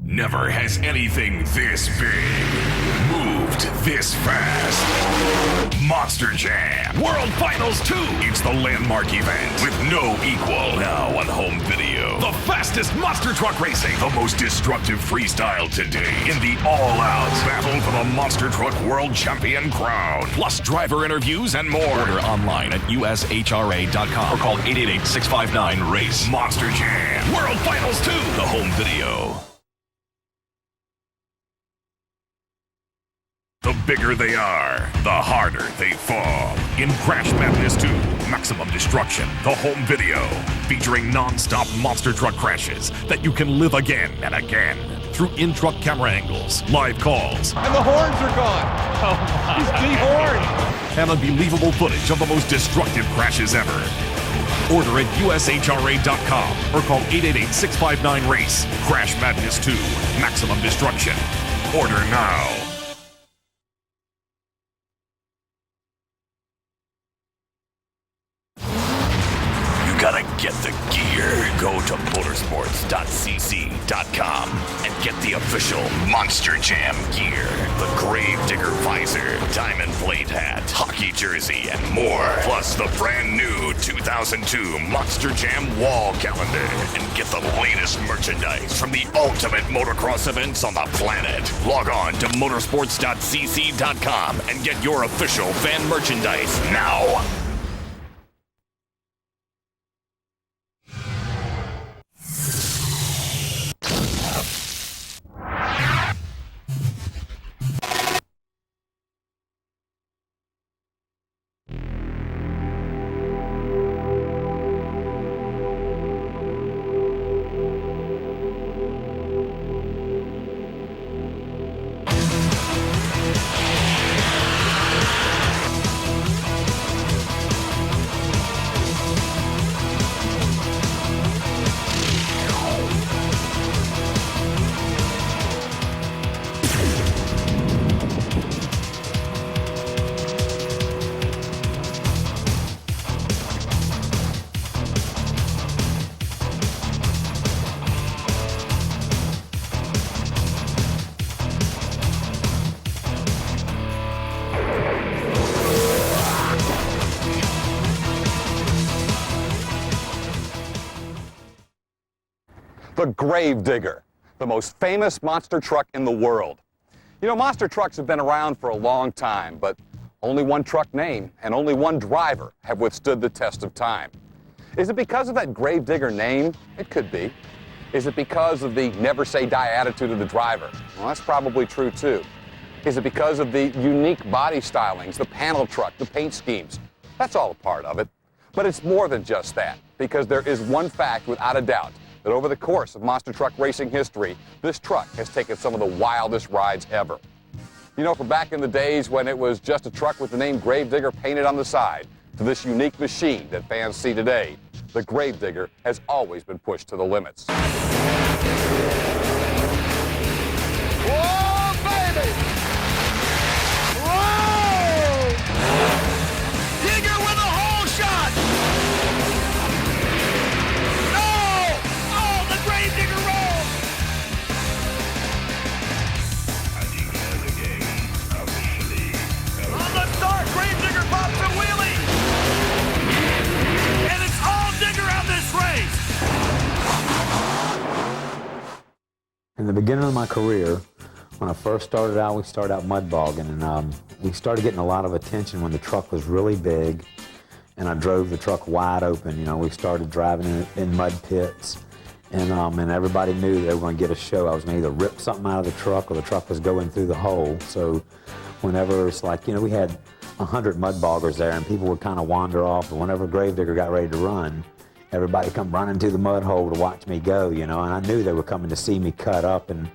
Never has anything this big moved this fast. Monster Jam World Finals 2. It's the landmark event with no equal. Now on home video. The fastest monster truck racing. The most destructive freestyle today in the all-out battle for the monster truck world champion crown. Plus driver interviews and more. Order online at ushra.com or call 888-659-RACE. Monster Jam World Finals 2. The home video. The bigger they are, the harder they fall. In Crash Madness 2, Maximum Destruction, the home video, featuring non-stop monster truck crashes that you can live again and again through in-truck camera angles, live calls, and the horns are gone. Oh my. He's dehorned. and unbelievable footage of the most destructive crashes ever. Order at ushra.com or call 888-659-RACE. Crash Madness 2, Maximum Destruction. Order now. Gotta get the gear. Go to motorsports.cc.com and get the official Monster Jam gear. The Gravedigger visor, diamond plate hat, hockey jersey, and more. Plus the brand new 2002 Monster Jam wall calendar. And get the latest merchandise from the ultimate motocross events on the planet. Log on to motorsports.cc.com and get your official fan merchandise now. The Gravedigger, the most famous monster truck in the world. You know, monster trucks have been around for a long time, but only one truck name and only one driver have withstood the test of time. Is it because of that Gravedigger name? It could be. Is it because of the never say die attitude of the driver? Well, that's probably true too. Is it because of the unique body stylings, the panel truck, the paint schemes? That's all a part of it. But it's more than just that, because there is one fact without a doubt, that over the course of monster truck racing history, this truck has taken some of the wildest rides ever. You know, from back in the days when it was just a truck with the name Gravedigger painted on the side, to this unique machine that fans see today, the Gravedigger has always been pushed to the limits. Whoa, baby! Whoa! Digger with a hole shot! Gravedigger roll! On the start, Gravedigger pops a wheelie! And it's all Digger on this race! In the beginning of my career, when I first started out, we started out mud bogging, and we started getting a lot of attention when the truck was really big, and I drove the truck wide open. You know, we started driving in mud pits. And everybody knew they were going to get a show. I was going to either rip something out of the truck or the truck was going through the hole. So whenever it's like, you know, we had 100 mud boggers there and people would kind of wander off. And whenever Gravedigger got ready to run, everybody come running to the mud hole to watch me go, you know. And I knew they were coming to see me cut up. And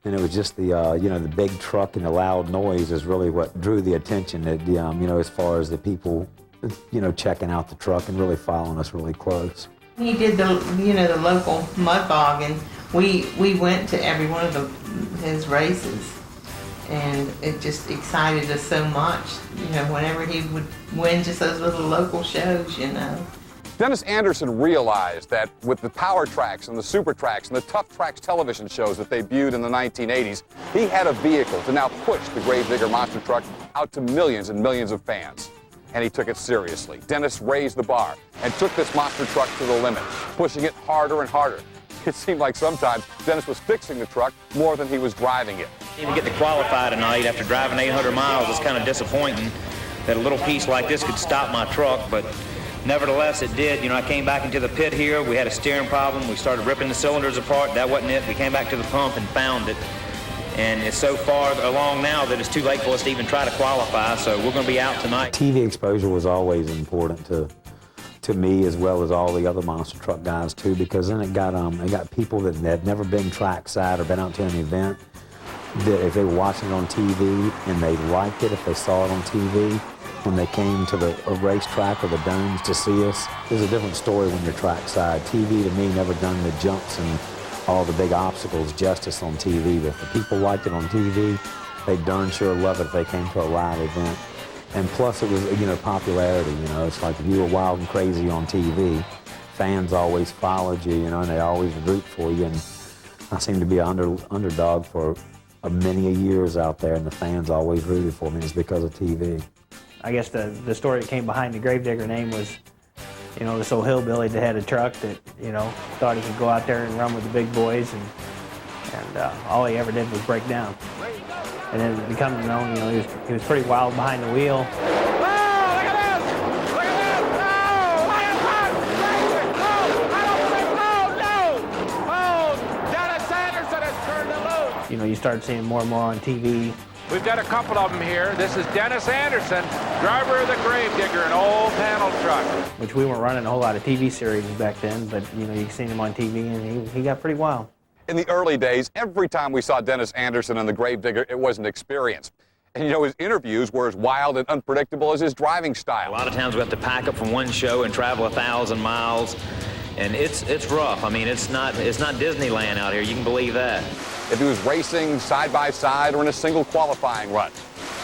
it was just the, you know, the big truck and the loud noise is really what drew the attention, that, you know, as far as the people, you know, checking out the truck and really following us really close. He did the, you know, the local mud bog, and we went to every one of his races, and it just excited us so much. You know, whenever he would win just those little local shows, you know, Dennis Anderson realized that with the Power Tracks and the Super Tracks and the Tough Tracks television shows that debuted in the 1980s, he had a vehicle to now push the Gravedigger monster truck out to millions and millions of fans. And he took it seriously. Dennis raised the bar and took this monster truck to the limit, pushing it harder and harder. It seemed like sometimes Dennis was fixing the truck more than he was driving it. To get to qualify tonight after driving 800 miles is kind of disappointing that a little piece like this could stop my truck, but nevertheless it did. You know, I came back into the pit here, we had a steering problem, we started ripping the cylinders apart, that wasn't it. We came back to the pump and found it. And it's so far along now that it's too late for us to even try to qualify, so we're going to be out tonight. TV exposure was always important to me as well as all the other monster truck guys too, because then it got people that had never been trackside or been out to an event, that if they were watching it on TV and they liked it, if they saw it on TV, when they came to a racetrack or the domes to see us, there's a different story when you're trackside. TV to me never done the jumps and all the big obstacles justice on TV. But if the people liked it on TV, they darn sure love it if they came to a live event. And plus it was, you know, popularity, you know. It's like if you were wild and crazy on TV, fans always followed you, you know, and they always root for you. And I seem to be an underdog for many years out there, and the fans always rooted for me. It's because of TV. I guess the story that came behind the Gravedigger name was, you know, this old hillbilly that had a truck that, you know, thought he could go out there and run with the big boys, and all he ever did was break down. And then it becomes known, you know, he was pretty wild behind the wheel. You know, you start seeing more and more on TV. We've got a couple of them here. This is Dennis Anderson, driver of the Gravedigger, an old panel truck. Which we weren't running a whole lot of TV series back then, but, you know, you've seen him on TV, and he got pretty wild. In the early days, every time we saw Dennis Anderson in the Gravedigger, it was an experience. And, you know, his interviews were as wild and unpredictable as his driving style. A lot of times we have to pack up from one show and travel 1,000 miles, and it's rough. I mean, it's not Disneyland out here, you can believe that. If he was racing side by side or in a single qualifying run,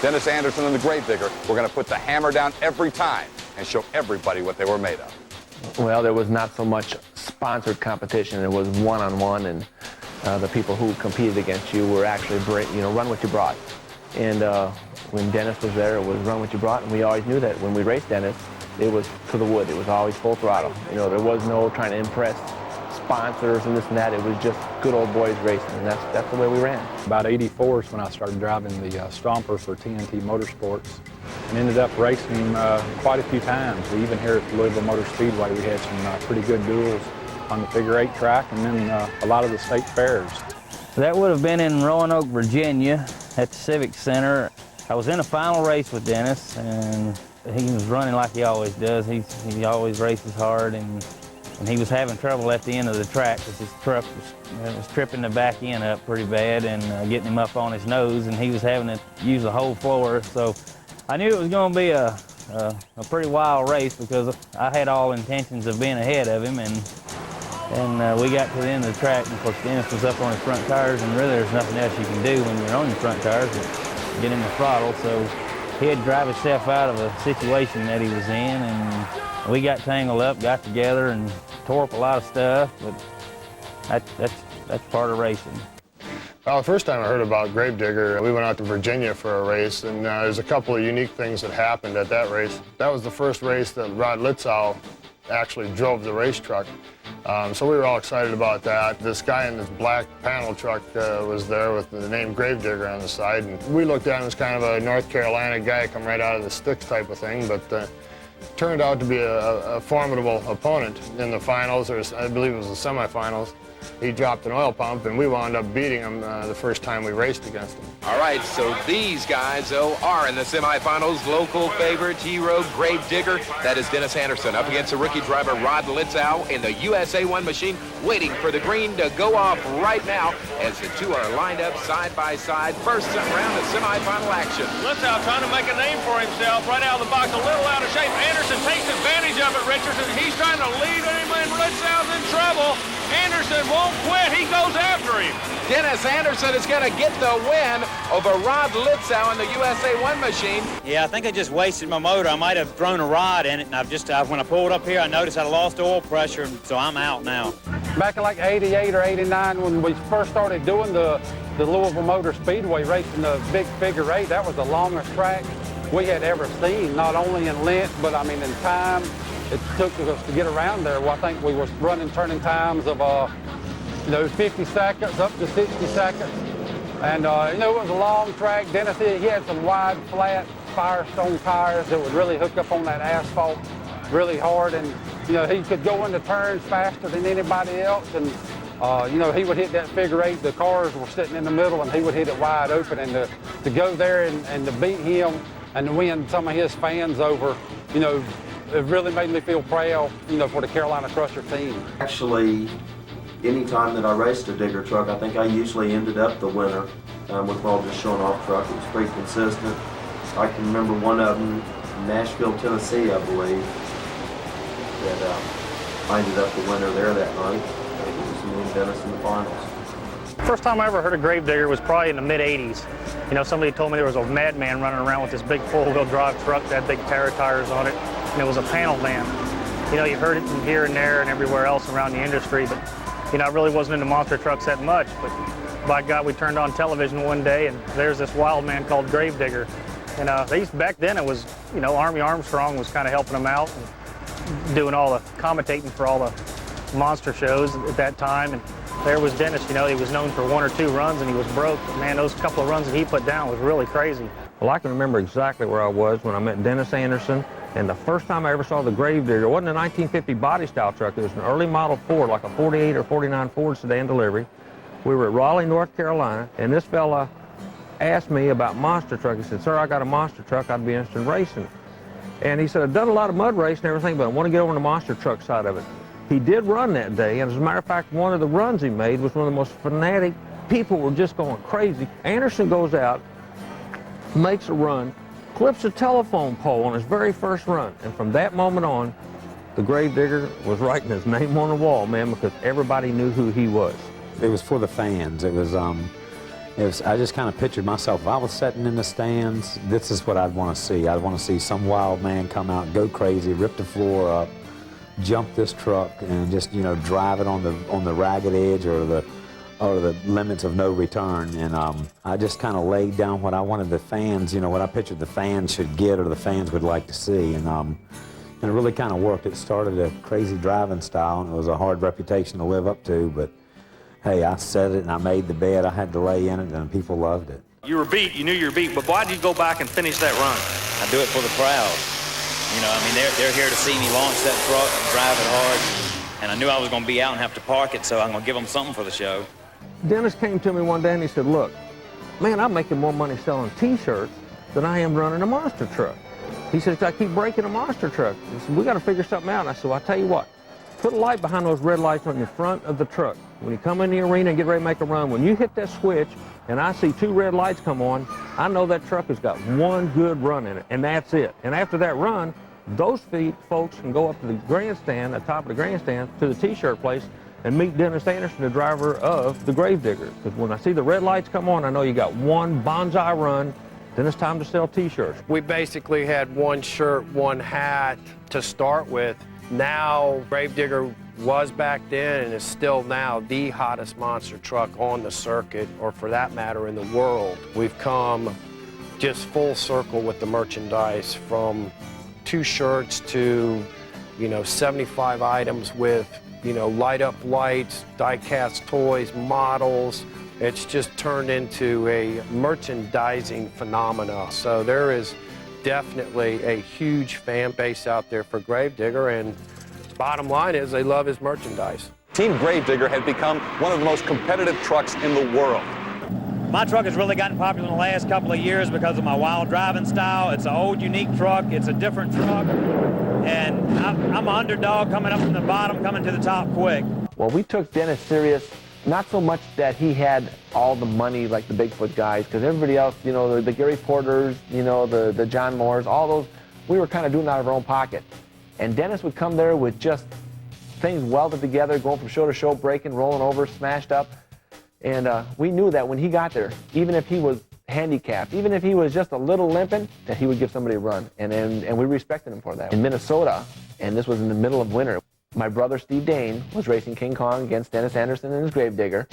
Dennis Anderson and the Gravedigger were going to put the hammer down every time and show everybody what they were made of. Well, there was not so much sponsored competition. It was one-on-one, and the people who competed against you were actually, you know, run what you brought. And when Dennis was there, it was run what you brought, and we always knew that when we raced Dennis, it was to the wood. It was always full throttle. You know, there was no trying to impress sponsors and this and that. It was just good old boys racing, and that's the way we ran. About '84 is when I started driving the Stompers for TNT Motorsports, and ended up racing him quite a few times. Even here at the Louisville Motor Speedway, we had some pretty good duels on the figure 8 track, and then a lot of the state fairs. That would have been in Roanoke, Virginia, at the Civic Center. I was in a final race with Dennis, and he was running like he always does. He always races hard, and he was having trouble at the end of the track because his truck was tripping the back end up pretty bad and getting him up on his nose, and he was having to use the whole floor. So I knew it was going to be a pretty wild race because I had all intentions of being ahead of him, and we got to the end of the track, and of course Dennis was up on his front tires, and really there's nothing else you can do when you're on your front tires but get in the throttle. So he had to drive himself out of a situation that he was in, and we got tangled up, got together, and tore up a lot of stuff, but that's part of racing. Well, the first time I heard about Gravedigger, we went out to Virginia for a race, and there's a couple of unique things that happened at that race. That was the first race that Rod Litzow actually drove the race truck. So we were all excited about that. This guy in this black panel truck was there with the name Gravedigger on the side, and we looked at him as kind of a North Carolina guy come right out of the sticks type of thing, but turned out to be a formidable opponent in the finals, or I believe it was the semifinals. He dropped an oil pump, and we wound up beating him the first time we raced against him. All right, so these guys, though, are in the semifinals. Local favorite, hero, Gravedigger. That is Dennis Anderson up against the rookie driver, Rod Litzow, in the USA 1 machine, waiting for the green to go off right now as the two are lined up side by side. First round of semifinal action. Litzow trying to make a name for himself right out of the box, a little out of shape. Anderson takes advantage of it, Richardson. He's trying to lead him, and Litzow's in trouble. Anderson won't quit. He goes after him. Dennis Anderson is going to get the win over Rod Litzow in the USA 1 machine. Yeah, I think I just wasted my motor. I might have thrown a rod in it, and when I pulled up here, I noticed I lost oil pressure, and so I'm out now. Back in like 88 or 89, when we first started doing the Louisville Motor Speedway, racing the big figure eight, that was the longest track we had ever seen, not only in length, but I mean in time. It took us to get around there. Well, I think we were running turning times of 50 seconds up to 60 seconds. And it was a long track. Dennis, he had some wide, flat Firestone tires that would really hook up on that asphalt really hard. And, he could go into turns faster than anybody else. And, he would hit that figure eight. The cars were sitting in the middle, and he would hit it wide open. And to go there and to beat him and to win some of his fans over, it really made me feel proud, for the Carolina Crusher team. Actually, anytime that I raced a digger truck, I think I usually ended up the winner with all just showing off truck. It was pretty consistent. I can remember one of them, Nashville, Tennessee, I believe, that I ended up the winner there that night. It was me and Dennis in the finals. First time I ever heard of Gravedigger was probably in the mid-'80s. Somebody told me there was a madman running around with this big four-wheel drive truck that had big Terra tires on it, and it was a panel van. You heard it from here and there and everywhere else around the industry, but I really wasn't into monster trucks that much. But by God, we turned on television one day, and there's this wild man called Gravedigger. And back then it was, Army Armstrong was kind of helping them out and doing all the commentating for all the monster shows at that time. And there was Dennis, he was known for one or two runs and he was broke. But man, those couple of runs that he put down was really crazy. Well, I can remember exactly where I was when I met Dennis Anderson, and the first time I ever saw the Gravedigger, it wasn't a 1950 body style truck, it was an early model Ford, like a 48 or 49 Ford sedan delivery. We were at Raleigh, North Carolina, and this fella asked me about monster truck. He said, "Sir, I got a monster truck, I'd be interested in racing." And he said, "I've done a lot of mud racing and everything, but I want to get over on the monster truck side of it." He did run that day, and as a matter of fact, one of the runs he made was one of the most fanatic. People were just going crazy. Anderson goes out, makes a run, clips a telephone pole on his very first run, and from that moment on, the Gravedigger was writing his name on the wall, man, because everybody knew who he was. It was for the fans. It was I just kind of pictured myself, if I was sitting in the stands, this is what I'd want to see. I'd want to see some wild man come out, go crazy, rip the floor up, jump this truck, and just, drive it on the ragged edge or the limits of no return. And I just kind of laid down what I wanted the fans, what I pictured the fans should get or the fans would like to see. And it really kind of worked. It started a crazy driving style, and it was a hard reputation to live up to, but hey, I said it and I made the bed. I had to lay in it, and people loved it. You were beat. You knew you were beat, but why did you go back and finish that run? I do it for the crowd. They're here to see me launch that truck and drive it hard. And I knew I was going to be out and have to park it, so I'm going to give them something for the show. Dennis came to me one day and he said, "Look, man, I'm making more money selling T-shirts than I am running a monster truck." He said, "I keep breaking a monster truck." He said, "We got to figure something out." And I said, "Well, I'll tell you what. Put a light behind those red lights on the front of the truck. When you come in the arena and get ready to make a run, when you hit that switch and I see two red lights come on, I know that truck has got one good run in it, and that's it. And after that run, those folks can go up to the grandstand, the top of the grandstand, to the T-shirt place, and meet Dennis Anderson, the driver of the Gravedigger. Because when I see the red lights come on, I know you got one bonsai run, then it's time to sell T-shirts." We basically had one shirt, one hat to start with. Now, Gravedigger was back then and is still now the hottest monster truck on the circuit, or for that matter, in the world. We've come just full circle with the merchandise, from 2 shirts to, 75 items with, light up lights, die-cast toys, models. It's just turned into a merchandising phenomena. So there is definitely a huge fan base out there for Gravedigger, and bottom line is they love his merchandise. Team Gravedigger had become one of the most competitive trucks in the world. My truck has really gotten popular in the last couple of years because of my wild driving style. It's an old, unique truck. It's a different truck. And I'm an underdog coming up from the bottom, coming to the top quick. Well, we took Dennis serious, not so much that he had all the money like the Bigfoot guys, because everybody else, the Gary Porters, the John Moores, all those, we were kind of doing it out of our own pocket. And Dennis would come there with just things welded together, going from show to show, breaking, rolling over, smashed up. And we knew that when he got there, even if he was handicapped, even if he was just a little limping, that he would give somebody a run. And we respected him for that. In Minnesota, and this was in the middle of winter, my brother Steve Dane was racing King Kong against Dennis Anderson and his Gravedigger.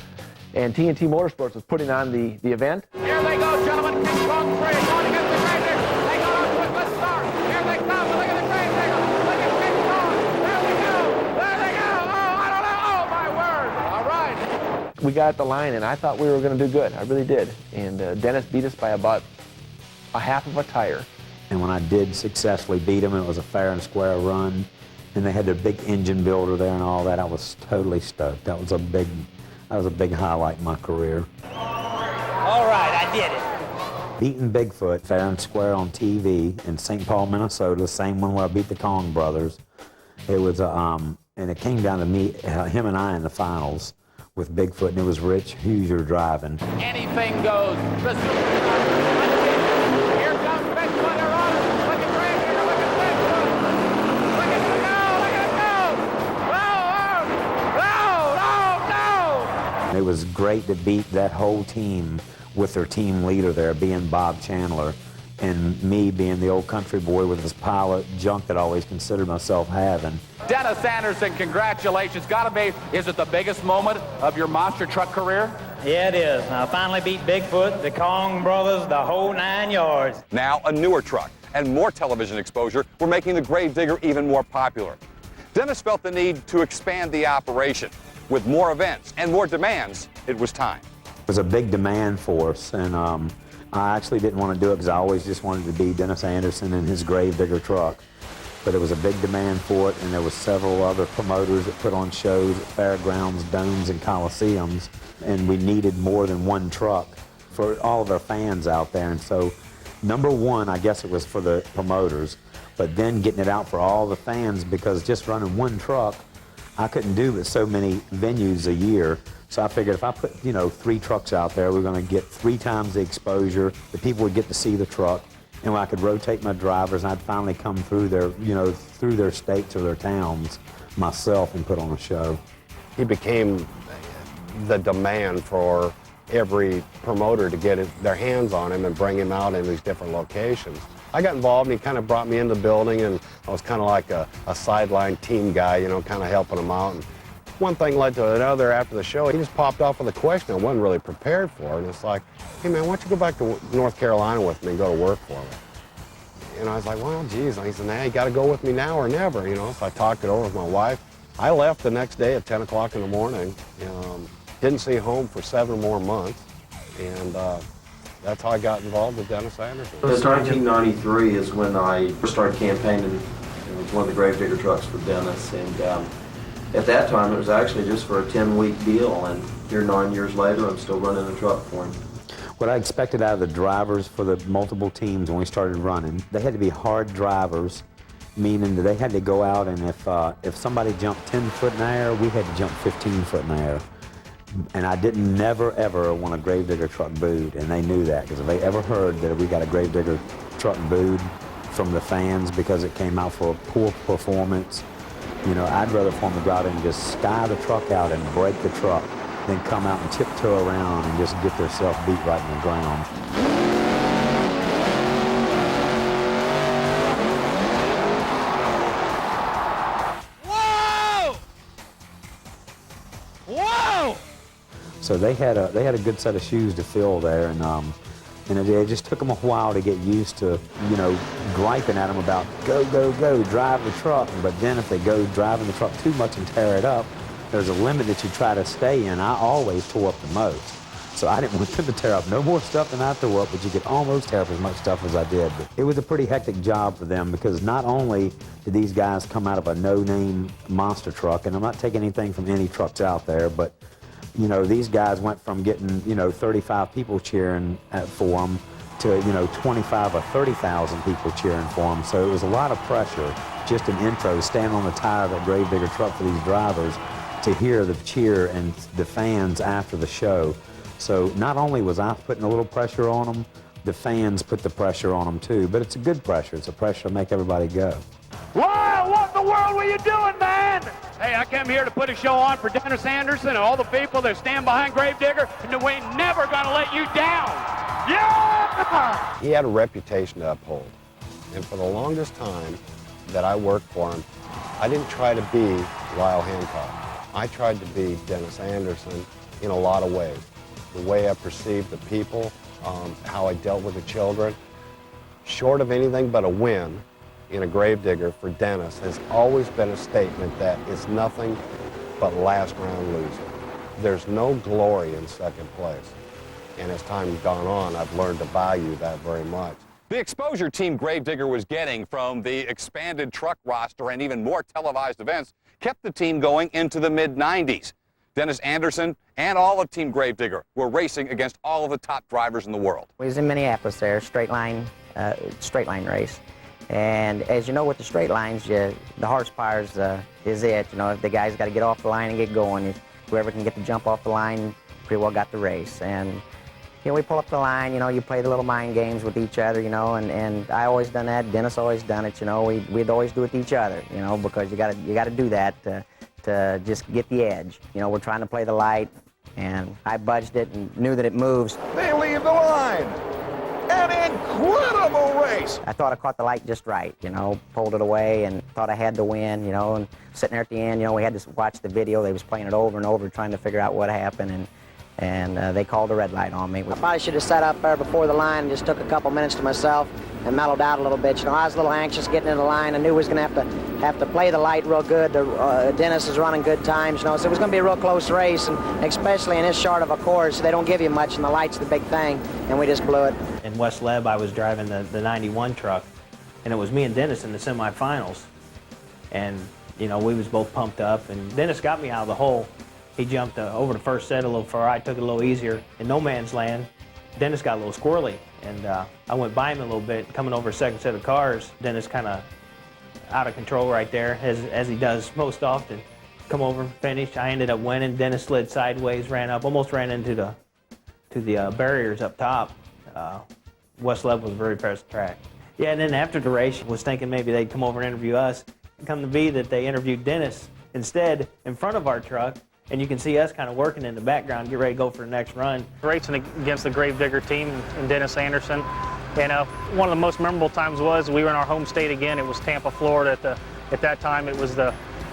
And TNT Motorsports was putting on the event. Here they go, gentlemen. King Kong 3 going against the Gravedigger. They got on to it. Let's start. Here they come. Look at the Gravedigger. Look at King Kong. There they go. There they go. Oh, I don't know. Oh, my word. All right. We got at the line, and I thought we were going to do good. I really did. And Dennis beat us by about a half of a tire. And when I did successfully beat him, it was a fair and square run. And they had their big engine builder there and all that. I was totally stoked. That was a big highlight in my career. All right, I did it. Beating Bigfoot fair and square on TV in St. Paul, Minnesota, the same one where I beat the Kong brothers. It was and it came down to me, him and I in the finals with Bigfoot, and it was Rich Hoosier driving. Anything goes. The superstar. Here comes Bigfoot. They're on it. Look at Gravedigger. Look at Bigfoot. Look at him go. Look at him go. No, no, no, no. It was great to beat that whole team with their team leader there, being Bob Chandler, and me being the old country boy with this pile of junk that I always considered myself having. Dennis Anderson, congratulations. Gotta be, is it the biggest moment of your monster truck career? Yeah, it is. I finally beat Bigfoot, the Kong brothers, the whole 9 yards. Now a newer truck and more television exposure were making the Gravedigger even more popular. Dennis felt the need to expand the operation. With more events and more demands, it was time. It was a big demand for us, and I actually didn't want to do it because I always just wanted to be Dennis Anderson and his Gravedigger truck. But there was a big demand for it, and there was several other promoters that put on shows at fairgrounds, domes, and coliseums, and we needed more than one truck for all of our fans out there. And so, number one, I guess it was for the promoters, but then getting it out for all the fans, because just running one truck, I couldn't do but so many venues a year. So I figured if I put, 3 trucks out there, we're going to get 3 times the exposure. The people would get to see the truck, and I could rotate my drivers, and I'd finally come through their, through their states or their towns myself and put on a show. He became the demand for every promoter to get their hands on him and bring him out in these different locations. I got involved, and he kind of brought me in the building, and I was kind of like a sideline team guy, kind of helping him out. And one thing led to another after the show. He just popped off with a question I wasn't really prepared for, and it's like, hey man, why don't you go back to North Carolina with me and go to work for me? And I was like, well, geez. And he said, nah, you got to go with me now or never, So I talked it over with my wife. I left the next day at 10 o'clock in the morning. Didn't see home for 7 more months, and that's how I got involved with Dennis Anderson. So 1993 is when I first started campaigning with one of the Gravedigger trucks for Dennis, and at that time it was actually just for a 10-week deal, and here 9 years later I'm still running the truck for him. What I expected out of the drivers for the multiple teams when we started running, they had to be hard drivers, meaning that they had to go out, and if somebody jumped 10 foot in the air, we had to jump 15 foot in the air. And I didn't never ever want a Gravedigger truck booed, and they knew that, because if they ever heard that we got a Gravedigger truck booed from the fans because it came out for a poor performance, I'd rather for them to go out and just sky the truck out and break the truck than come out and tiptoe around and just get themselves beat right in the ground. So they had a good set of shoes to fill there, and it just took them a while to get used to, griping at them about go, go, go, drive the truck. But then if they go driving the truck too much and tear it up, there's a limit that you try to stay in. I always tore up the most. So I didn't want them to tear up no more stuff than I tore up, but you could almost tear up as much stuff as I did. But it was a pretty hectic job for them, because not only did these guys come out of a no-name monster truck, and I'm not taking anything from any trucks out there, but these guys went from getting, 35 people cheering for them to, 25 or 30,000 people cheering for them. So it was a lot of pressure, just an intro, standing on the tire of that Gravedigger truck for these drivers to hear the cheer and the fans after the show. So not only was I putting a little pressure on them, the fans put the pressure on them too. But it's a good pressure. It's a pressure to make everybody go. Wow, what the world were you doing, man? Hey, I came here to put a show on for Dennis Anderson and all the people that stand behind Gravedigger, and we ain't never gonna let you down. Yeah! He had a reputation to uphold. And for the longest time that I worked for him, I didn't try to be Lyle Hancock. I tried to be Dennis Anderson in a lot of ways. The way I perceived the people, how I dealt with the children. Short of anything but a win in a Gravedigger for Dennis has always been a statement that it's nothing but last round losing. There's no glory in second place. And as time's gone on, I've learned to value that very much. The exposure Team Gravedigger was getting from the expanded truck roster and even more televised events kept the team going into the mid-90s. Dennis Anderson and all of Team Gravedigger were racing against all of the top drivers in the world. We was in Minneapolis there, straight line race. And as you know, with the straight lines, the horsepower is it. You know, the guy's got to get off the line and get going. Whoever can get the jump off the line pretty well got the race. And you know, we pull up the line, you know, you play the little mind games with each other, you know, and I always done that. Dennis always done it, you know. We'd always do it with each other, you know, because you gotta do that to just get the edge. You know, we're trying to play the light, and I budged it and knew that it moves. They leave the line. An incredible race. I thought I caught the light just right, you know, pulled it away and thought I had to win, you know, and sitting there at the end, you know, we had to watch the video. They was playing it over and over, trying to figure out what happened, and they called a red light on me. I probably should have sat up there before the line and just took a couple minutes to myself and mellowed out a little bit. You know, I was a little anxious getting in the line. I knew we was going to have to play the light real good. Dennis is running good times, you know, so it was going to be a real close race, and especially in this short of a course, they don't give you much, and the light's the big thing, and we just blew it. In West Leb, I was driving the 91 truck, and it was me and Dennis in the semifinals. And, you know, we was both pumped up, and Dennis got me out of the hole. He jumped over the first set a little far. I took it a little easier. In no man's land, Dennis got a little squirrely, and I went by him a little bit, coming over a second set of cars. Dennis kind of out of control right there, as he does most often. Come over, finish. I ended up winning. Dennis slid sideways, ran up, almost ran into the barriers up top. West Leb was a very fast track. Yeah, and then after the race, I was thinking maybe they'd come over and interview us. It come to be that they interviewed Dennis instead in front of our truck, and you can see us kind of working in the background, get ready to go for the next run. Racing against the Gravedigger team and Dennis Anderson. And one of the most memorable times was we were in our home state again. It was Tampa, Florida. At that time, it was the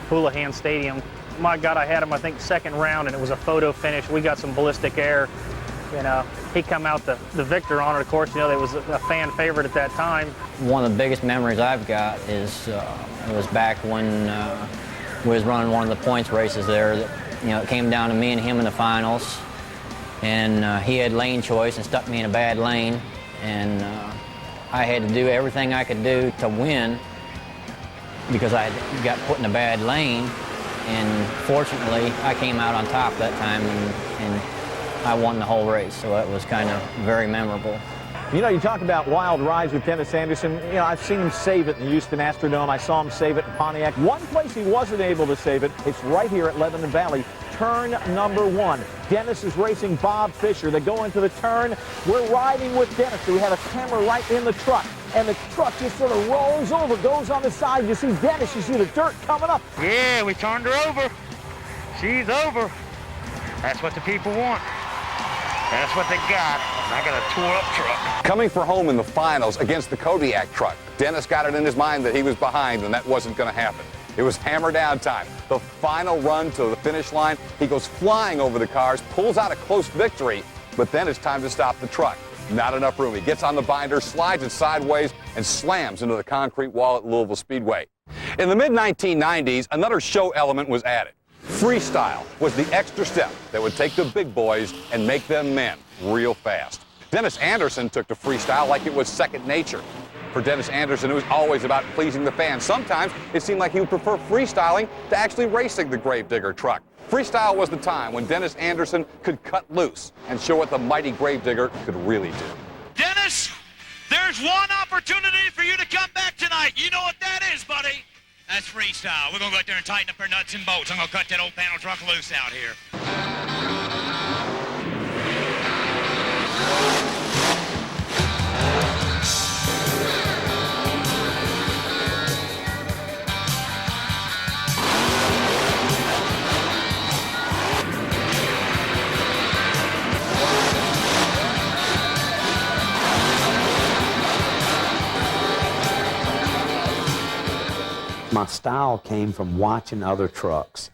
Houlihan Stadium. My God, I had him, I think, second round, and it was a photo finish. We got some ballistic air. And he come out the victor on it. Of course, you know, it was a fan favorite at that time. One of the biggest memories I've got is it was back when we was running one of the points races there. You know, it came down to me and him in the finals, and he had lane choice and stuck me in a bad lane, and I had to do everything I could do to win because I got put in a bad lane, and fortunately I came out on top that time, and I won the whole race, so that was kind of very memorable. You know, you talk about wild rides with Dennis Anderson. You know, I've seen him save it in the Houston Astrodome. I saw him save it in Pontiac. One place he wasn't able to save it, it's right here at Lebanon Valley, turn number 1. Dennis is racing Bob Fisher. They go into the turn. We're riding with Dennis. So we have a camera right in the truck, and the truck just sort of rolls over, goes on the side. You see Dennis, you see the dirt coming up. Yeah, we turned her over. She's over. That's what the people want. That's what they got. I got a tore-up truck. Coming for home in the finals against the Kodiak truck, Dennis got it in his mind that he was behind and that wasn't going to happen. It was hammer down time. The final run to the finish line, he goes flying over the cars, pulls out a close victory, but then it's time to stop the truck. Not enough room. He gets on the binder, slides it sideways, and slams into the concrete wall at Louisville Speedway. In the mid-1990s, another show element was added. Freestyle was the extra step that would take the big boys and make them men real fast. Dennis Anderson took to freestyle like it was second nature. For Dennis Anderson, it was always about pleasing the fans. Sometimes it seemed like he would prefer freestyling to actually racing the Gravedigger truck. Freestyle was the time when Dennis Anderson could cut loose and show what the mighty Gravedigger could really do. Dennis, there's one opportunity for you to come back tonight. You know what that is, buddy? That's freestyle. We're going to go out there and tighten up our nuts and bolts. I'm going to cut that old panel truck loose out here. my style came from watching other trucks.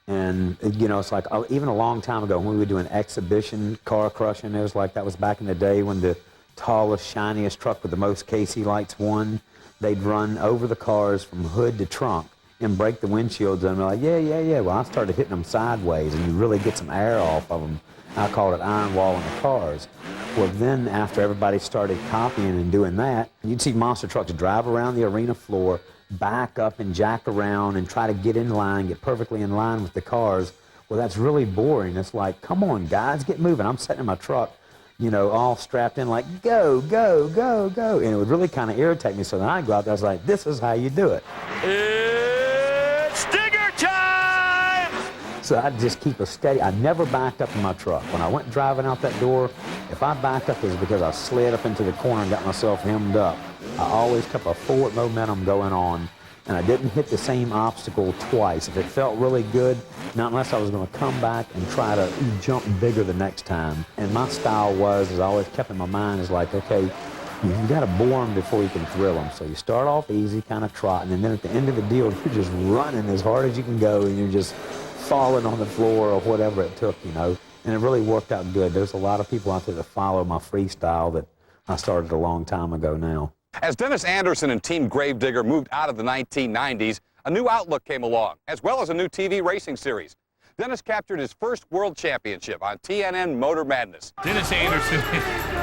And, you know, it's like, even a long time ago when we were doing exhibition car crushing, it was like, that was back in the day when the tallest, shiniest truck with the most KC lights won. They'd run over the cars from hood to trunk and break the windshields, and they're like, yeah. Well, I started hitting them sideways, and you really get some air off of them. I called it iron walling the cars. Well, then after everybody started copying and doing that, you'd see monster trucks drive around the arena floor, back up and jack around and try to get in line, get perfectly in line with the cars. Well, that's really boring. It's like, come on, guys, get moving. I'm sitting in my truck, you know, all strapped in like, go, go, go, go. And it would really kind of irritate me. So then I'd go out there, I was like, this is how you do it. It's Digger time! So I'd just keep a steady, I never backed up in my truck. When I went driving out that door, if I backed up, it was because I slid up into the corner and got myself hemmed up. I always kept a forward momentum going on, and I didn't hit the same obstacle twice. If it felt really good, not unless I was going to come back and try to jump bigger the next time. And my style was, as I always kept in my mind, is like, okay, you got to bore them before you can thrill them. So you start off easy, kind of trotting, and then at the end of the deal, you're just running as hard as you can go, and you're just falling on the floor or whatever it took, you know. And it really worked out good. There's a lot of people out there that follow my freestyle that I started a long time ago now. As Dennis Anderson and Team Gravedigger moved out of the 1990s, a new outlook came along, as well as a new TV racing series. Dennis captured his first world championship on TNN Motor Madness. Dennis Anderson,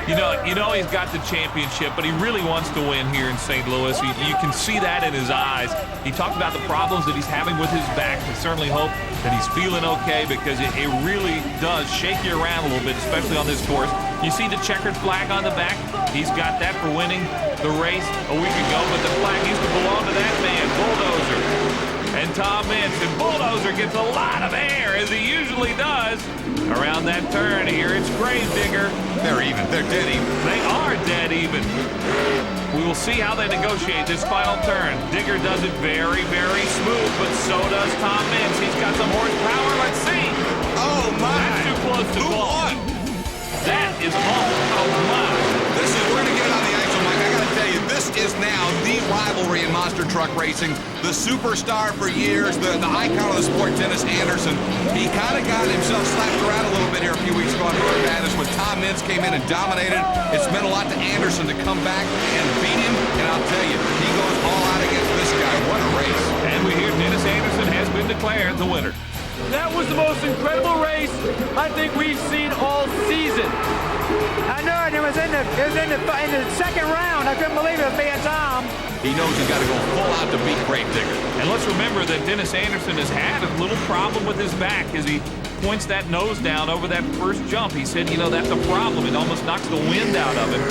you know he's got the championship, but he really wants to win here in St. Louis. You can see that in his eyes. He talked about the problems that he's having with his back. We certainly hope that he's feeling okay, because it really does shake you around a little bit, especially on this course. You see the checkered flag on the back? He's got that for winning the race a week ago, but the flag used to belong to that man, Bulldozer. And Tom Mintz, and Bulldozer gets a lot of air, as he usually does, around that turn here. It's Gravedigger. They're even. They're dead even. They are dead even. We will see how they negotiate this final turn. Digger does it very, very smooth, but so does Tom Mintz. He's got some horsepower. Let's see. Oh, my. That's too close to ball. That is all. Oh, my. This is, we're going to get it on the actual mic. I got to tell you, this is now the rivalry in monster truck racing. The superstar for years, the icon of the sport, Dennis Anderson. He kind of got himself slapped around a little bit here a few weeks ago on Motor Madness when Tom Mintz came in and dominated. It's meant a lot to Anderson to come back and beat him. And I'll tell you, he goes all out against this guy. What a race. And we hear Dennis Anderson has been declared the winner. That was the most incredible race I think we've seen all season. I know it. It was in the second round. I couldn't believe it was being Tom. He knows he's got to go full out to beat Gravedigger. And let's remember that Dennis Anderson has had a little problem with his back as he points that nose down over that first jump. He said, you know, that's a problem. It almost knocks the wind out of him.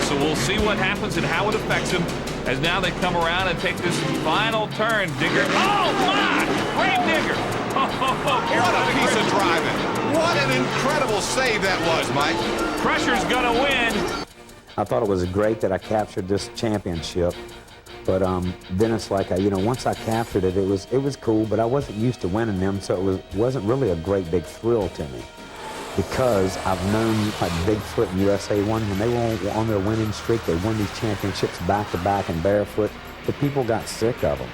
So we'll see what happens and how it affects him as now they come around and take this final turn. Digger. Oh, my! Gravedigger! What a piece of driving. What an incredible save that was, Mike. Crusher's gonna win. I thought it was great that I captured this championship, but then it's like, once I captured it, it was cool, but I wasn't used to winning them, so it wasn't really a great big thrill to me, because I've known like Bigfoot and USA 1, when they were on their winning streak, they won these championships back to back and barefoot, the people got sick of them.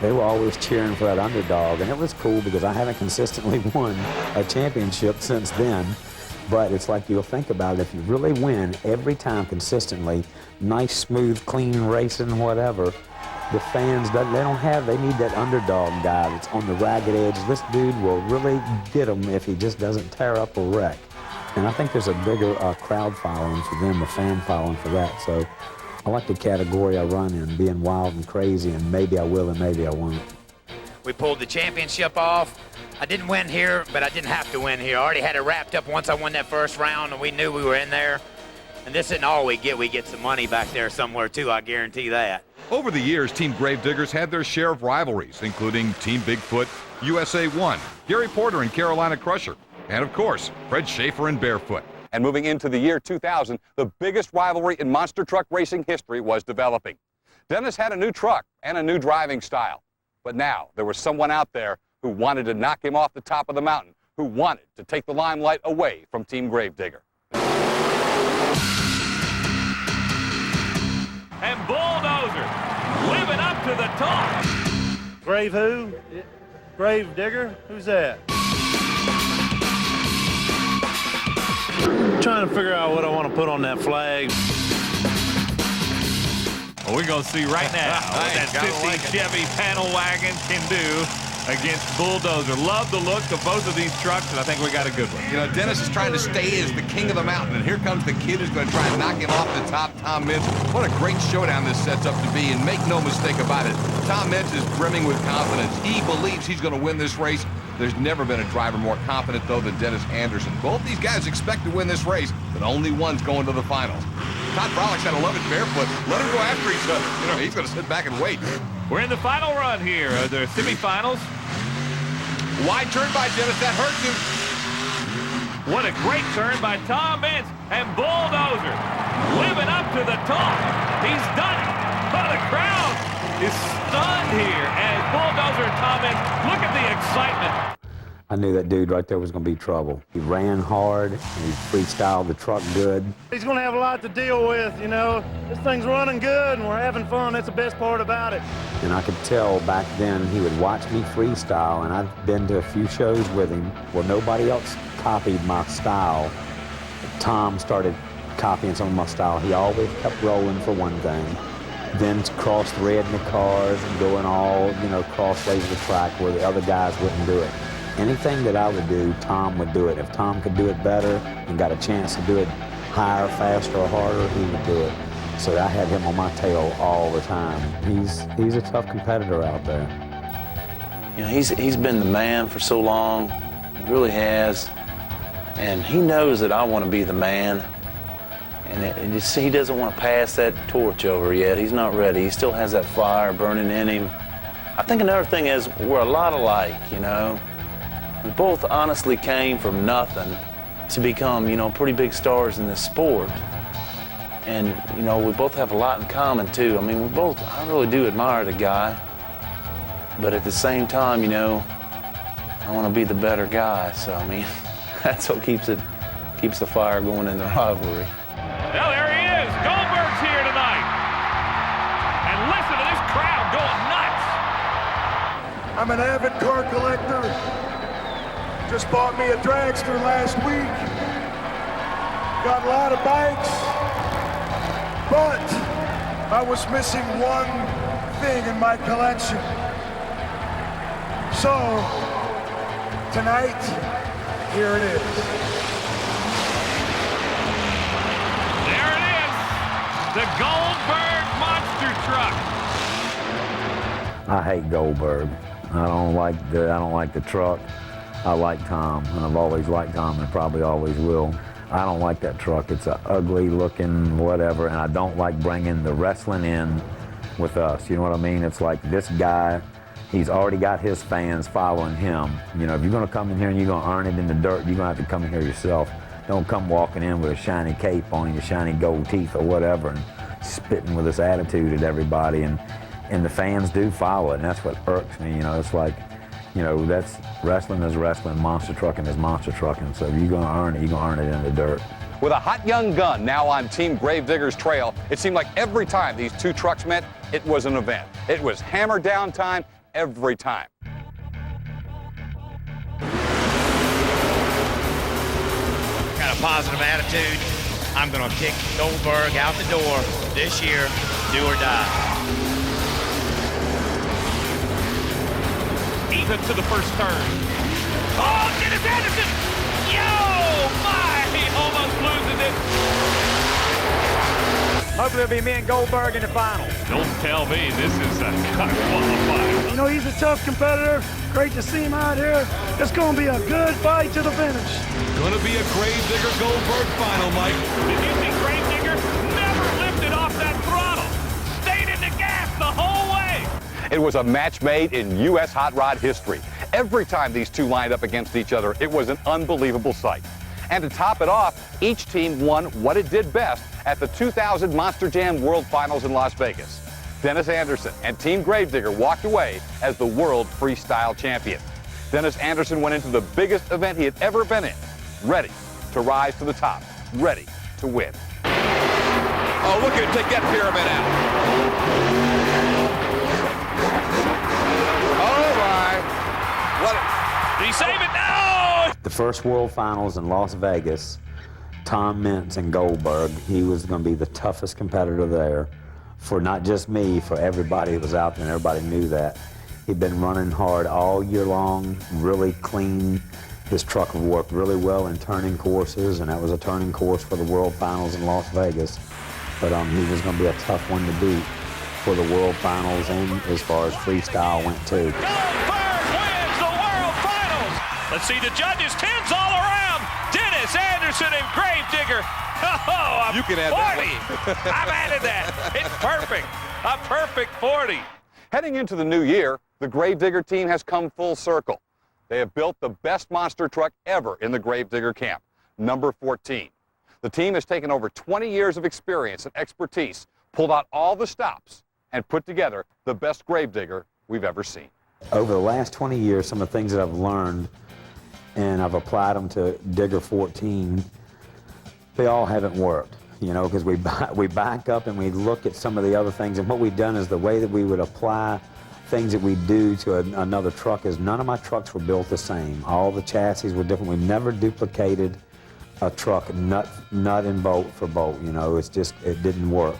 They were always cheering for that underdog, and it was cool because I haven't consistently won a championship since then. But it's like, you'll think about it, if you really win every time consistently, nice, smooth, clean racing, whatever, the fans, they need that underdog guy that's on the ragged edge. This dude will really get them if he just doesn't tear up a wreck. And I think there's a bigger crowd following for them, a fan following for that. So I like the category I run in, being wild and crazy, and maybe I will and maybe I won't. We pulled the championship off. I didn't win here, but I didn't have to win here. I already had it wrapped up once I won that first round, and we knew we were in there. And this isn't all we get. We get some money back there somewhere, too, I guarantee that. Over the years, Team Gravediggers had their share of rivalries, including Team Bigfoot, USA 1, Gary Porter and Carolina Crusher, and of course, Fred Schaefer and Barefoot. And moving into the year 2000, the biggest rivalry in monster truck racing history was developing. Dennis had a new truck and a new driving style. But now there was someone out there who wanted to knock him off the top of the mountain, who wanted to take the limelight away from Team Gravedigger. And Bulldozer living up to the top. Grave who? Grave digger? Who's that? I'm trying to figure out what I want to put on that flag. Well, we're going to see right now what that 50 Chevy panel wagon can do against Bulldozer. Love the look of both of these trucks, and I think we got a good one. You know, Dennis is trying to stay as the king of the mountain, and here comes the kid who's going to try and knock him off the top, Tom Mintz. What a great showdown this sets up to be, and make no mistake about it, Tom Mintz is brimming with confidence. He believes he's going to win this race. There's never been a driver more confident, though, than Dennis Anderson. Both these guys expect to win this race, but only one's going to the finals. Todd Frolick's got to love it barefoot. Let him go after each other. You know, he's going to sit back and wait. We're in the final run here of the semifinals. Wide turn by Dennis, that hurts him. What a great turn by Tom Mintz, and Bulldozer living up to the top. He's done it. Oh, the crowd is stunned here as Bulldozer and Tom Mintz, look at the excitement. I knew that dude right there was going to be trouble. He ran hard, and he freestyled the truck good. He's going to have a lot to deal with, you know. This thing's running good, and we're having fun. That's the best part about it. And I could tell back then he would watch me freestyle, and I've been to a few shows with him where nobody else copied my style. Tom started copying some of my style. He always kept rolling for one thing. Then cross threading the cars and going all, you know, crossways of the track where the other guys wouldn't do it. Anything that I would do, Tom would do it. If Tom could do it better and got a chance to do it higher, faster, or harder, he would do it. So I had him on my tail all the time. He's a tough competitor out there. You know, he's been the man for so long. He really has. And he knows that I want to be the man. And he doesn't want to pass that torch over yet. He's not ready. He still has that fire burning in him. I think another thing is we're a lot alike, you know. We both honestly came from nothing to become, you know, pretty big stars in this sport. And, you know, we both have a lot in common, too. I mean, I really do admire the guy. But at the same time, you know, I want to be the better guy. So, I mean, that's what keeps the fire going in the rivalry. Well, there he is. Goldberg's here tonight. And listen to this crowd going nuts. I'm an avid car collector. Just bought me a dragster last week. Got a lot of bikes. But I was missing one thing in my collection. So, tonight, here it is. There it is. The Goldberg monster truck. I hate Goldberg. I don't like the truck. I like Tom, and I've always liked Tom and probably always will. I don't like that truck. It's an ugly looking whatever, and I don't like bringing the wrestling in with us. You know what I mean? It's like this guy, he's already got his fans following him. You know, if you're going to come in here and you're going to earn it in the dirt, you're going to have to come in here yourself. Don't come walking in with a shiny cape on and your shiny gold teeth or whatever and spitting with this attitude at everybody. And the fans do follow it, and that's what irks me. You know, it's like, you know, that's wrestling is wrestling, monster trucking is monster trucking. So if you're going to earn it, you're going to earn it in the dirt. With a hot young gun now on Team Gravedigger's trail, it seemed like every time these two trucks met, it was an event. It was hammer down time every time. Got a positive attitude. I'm going to kick Goldberg out the door this year, do or die. Ethan to the first turn. Oh, Dennis Anderson! Yo, my! He almost loses it. Hopefully it'll be me and Goldberg in the finals. Don't tell me this is a qualifier. You know, he's a tough competitor. Great to see him out here. It's going to be a good fight to the finish. Going to be a Gravedigger Goldberg final, Mike. Did you see Gravedigger never lifted off that throttle? Stayed in the gas the whole way. It was a match made in U.S. hot rod history. Every time these two lined up against each other, it was an unbelievable sight. And to top it off, each team won what it did best at the 2000 Monster Jam World Finals in Las Vegas. Dennis Anderson and Team Gravedigger walked away as the world freestyle champion. Dennis Anderson went into the biggest event he had ever been in, ready to rise to the top, ready to win. Oh, look at him take that pyramid out. first World Finals in Las Vegas, Tom Mintz and Goldberg, he was going to be the toughest competitor there for not just me, for everybody that was out there, and everybody knew that. He'd been running hard all year long, really clean. His truck worked really well in turning courses, and that was a turning course for the World Finals in Las Vegas. But he was going to be a tough one to beat for the World Finals and as far as freestyle went too. Goldberg wins the World Finals. Let's see the judges, 10s all around. Dennis Anderson and Gravedigger. Oh, you can add 40. I've added that. It's perfect. A perfect 40. Heading into the new year, the Gravedigger team has come full circle. They have built the best monster truck ever in the Gravedigger camp, number 14. The team has taken over 20 years of experience and expertise, pulled out all the stops, and put together the best Gravedigger we've ever seen. Over the last 20 years, some of the things that I've learned, and I've applied them to Digger 14, they all haven't worked, you know, because we back up and we look at some of the other things, and what we've done is the way that we would apply things that we do to another truck is none of my trucks were built the same. All the chassis were different. We never duplicated a truck nut and bolt for bolt, you know. It's just, it didn't work.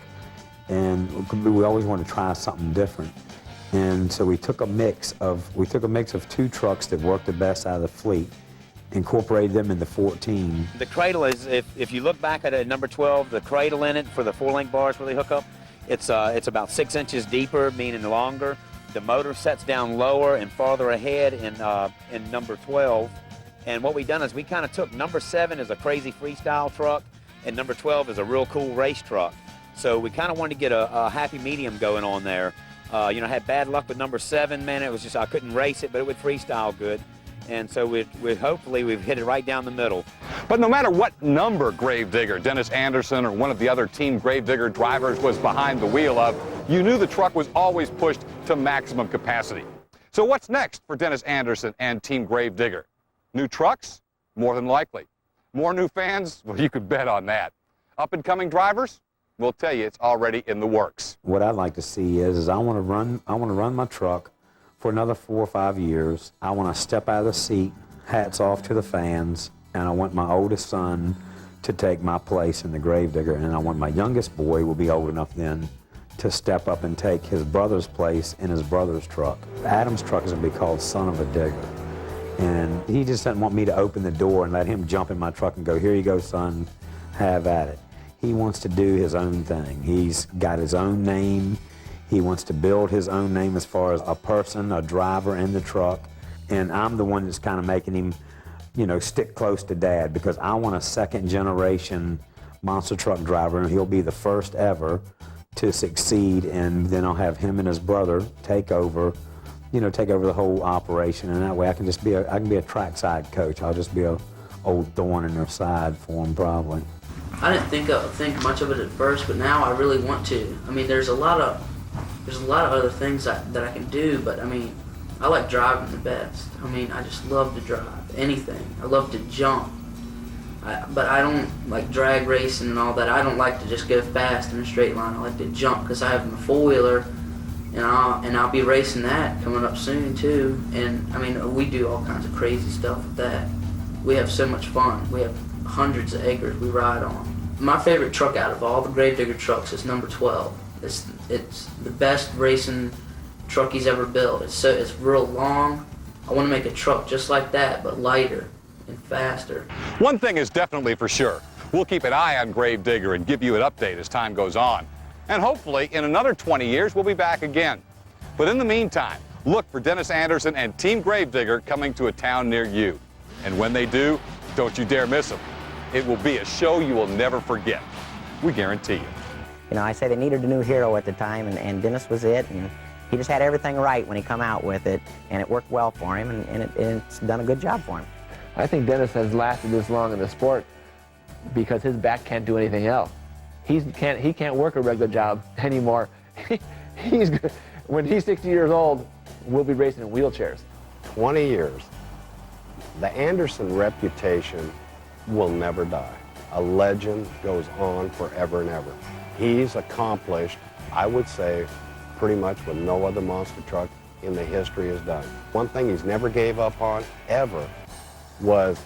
And we always wanted to try something different. And so we took a mix of two trucks that worked the best out of the fleet, incorporated them in the 14. The cradle is, if you look back at a number 12, the cradle in it for the 4-link bars where they hook up, it's about 6 inches deeper, meaning longer. The motor sets down lower and farther ahead in number 12. And what we've done is we kind of took number 7 as a crazy freestyle truck, and number 12 is a real cool race truck. So we kind of wanted to get a happy medium going on there. You know, I had bad luck with number 7, man. It was just, I couldn't race it, but it would freestyle good. And so hopefully we've hit it right down the middle. But no matter what number Gravedigger, Dennis Anderson, or one of the other Team Gravedigger drivers was behind the wheel of, you knew the truck was always pushed to maximum capacity. So what's next for Dennis Anderson and Team Gravedigger? New trucks? More than likely. More new fans? Well, you could bet on that. Up-and-coming drivers? We'll tell you it's already in the works. What I'd like to see is I want to run my truck for another 4 or 5 years. I want to step out of the seat, hats off to the fans, and I want my oldest son to take my place in the Gravedigger, and I want my youngest boy will be old enough then to step up and take his brother's place in his brother's truck. Adam's truck is going to be called Son of a Digger, and he just doesn't want me to open the door and let him jump in my truck and go, here you go, son, have at it. He wants to do his own thing. He's got his own name. He wants to build his own name as far as a person, a driver in the truck, and I'm the one that's kind of making him, you know, stick close to Dad, because I want a second-generation monster truck driver, and he'll be the first ever to succeed, and then I'll have him and his brother take over the whole operation, and that way I can just be I can be a trackside coach. I'll just be a old thorn in their side for them, probably. I didn't think much of it at first, but now I really want to. I mean, there's a lot of other things that I can do, but I mean, I like driving the best. I mean, I just love to drive anything. I love to jump, but I don't like drag racing and all that. I don't like to just go fast in a straight line. I like to jump because I have a 4-wheeler, and I'll be racing that coming up soon too. And I mean, we do all kinds of crazy stuff with that. We have so much fun. We have hundreds of acres we ride on. My favorite truck out of all the Gravedigger trucks is number 12. It's the best racing truck he's ever built. It's real long. I want to make a truck just like that, but lighter and faster. One thing is definitely for sure. We'll keep an eye on Gravedigger and give you an update as time goes on. And hopefully, in another 20 years, we'll be back again. But in the meantime, look for Dennis Anderson and Team Gravedigger coming to a town near you. And when they do, don't you dare miss them. It will be a show you will never forget. We guarantee you. You know, I say they needed a new hero at the time, and Dennis was it, and he just had everything right when he come out with it, and it worked well for him, and it's done a good job for him. I think Dennis has lasted this long in the sport because his back can't do anything else. He can't work a regular job anymore. When he's 60 years old, we'll be racing in wheelchairs. 20 years. The Anderson reputation will never die. A legend goes on forever and ever. He's accomplished, I would say, pretty much what no other monster truck in the history has done. One thing he's never gave up on, ever, was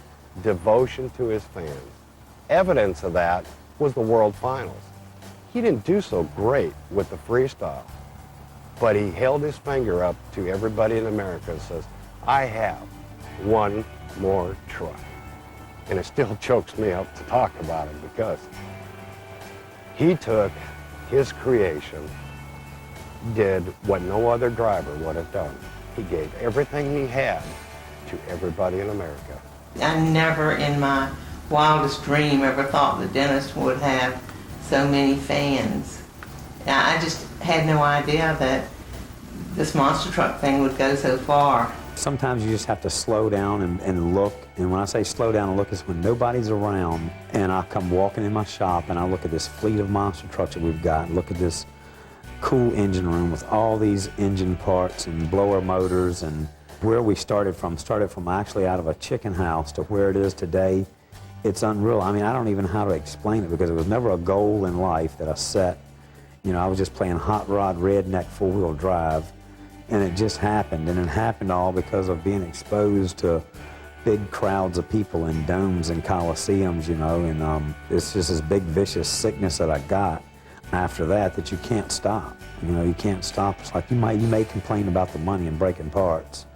devotion to his fans. Evidence of that was the World Finals. He didn't do so great with the freestyle, but he held his finger up to everybody in America and says, I have one more truck. And it still chokes me up to talk about it because he took his creation, did what no other driver would have done. He gave everything he had to everybody in America. I never in my wildest dream ever thought that Dennis would have so many fans. I just had no idea that this monster truck thing would go so far. Sometimes you just have to slow down and look. And when I say slow down and look, it's when nobody's around and I come walking in my shop and I look at this fleet of monster trucks that we've got, and look at this cool engine room with all these engine parts and blower motors, and where we started from actually out of a chicken house to where it is today. It's unreal. I mean, I don't even know how to explain it because it was never a goal in life that I set. You know, I was just playing hot rod, redneck, four-wheel drive, and it just happened. And it happened all because of being exposed to big crowds of people in domes and coliseums, you know, and it's just this big vicious sickness that I got after that you can't stop. You know, you can't stop. It's like you may complain about the money and breaking parts,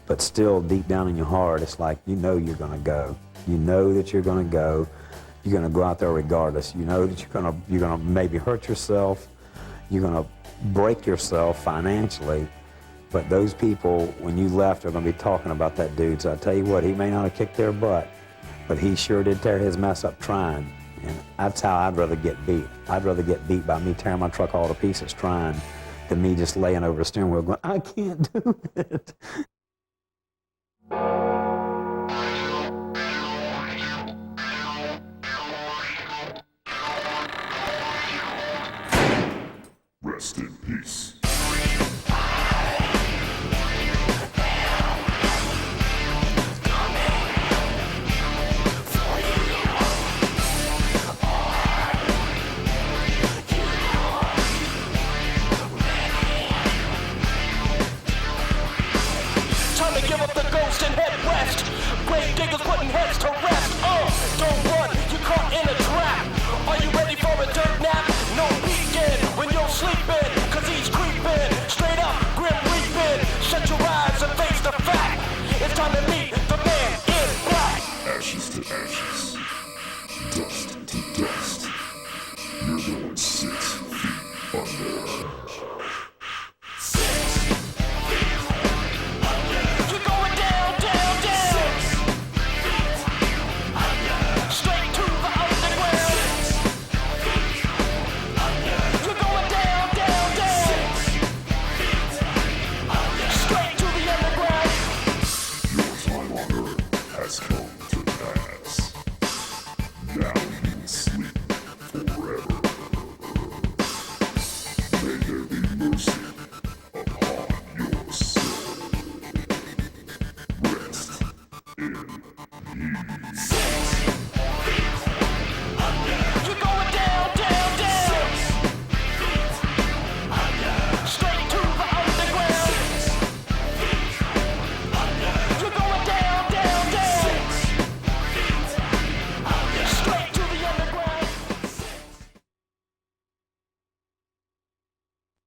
but still deep down in your heart, it's like you know you're gonna go. You know that you're gonna go. You're gonna go out there regardless. You know that you're gonna maybe hurt yourself. You're gonna break yourself financially. But those people, when you left, are gonna be talking about that dude. So I tell you what, he may not have kicked their butt, but he sure did tear his mess up trying. And that's how I'd rather get beat. I'd rather get beat by me tearing my truck all to pieces trying than me just laying over the steering wheel going, I can't do it. Rest in peace. Time to give up the ghost and head west. Grave diggers putting heads to rest. Don't run, you're caught in a trap. Are you ready for a dirt nap? No weekend when you're sleeping, cause he's creeping. Straight up, grim reaping. Shut your eyes and face the fact. It's time to meet the man in black. Ashes to ashes, dust to dust. You're going 6 feet under. Mercy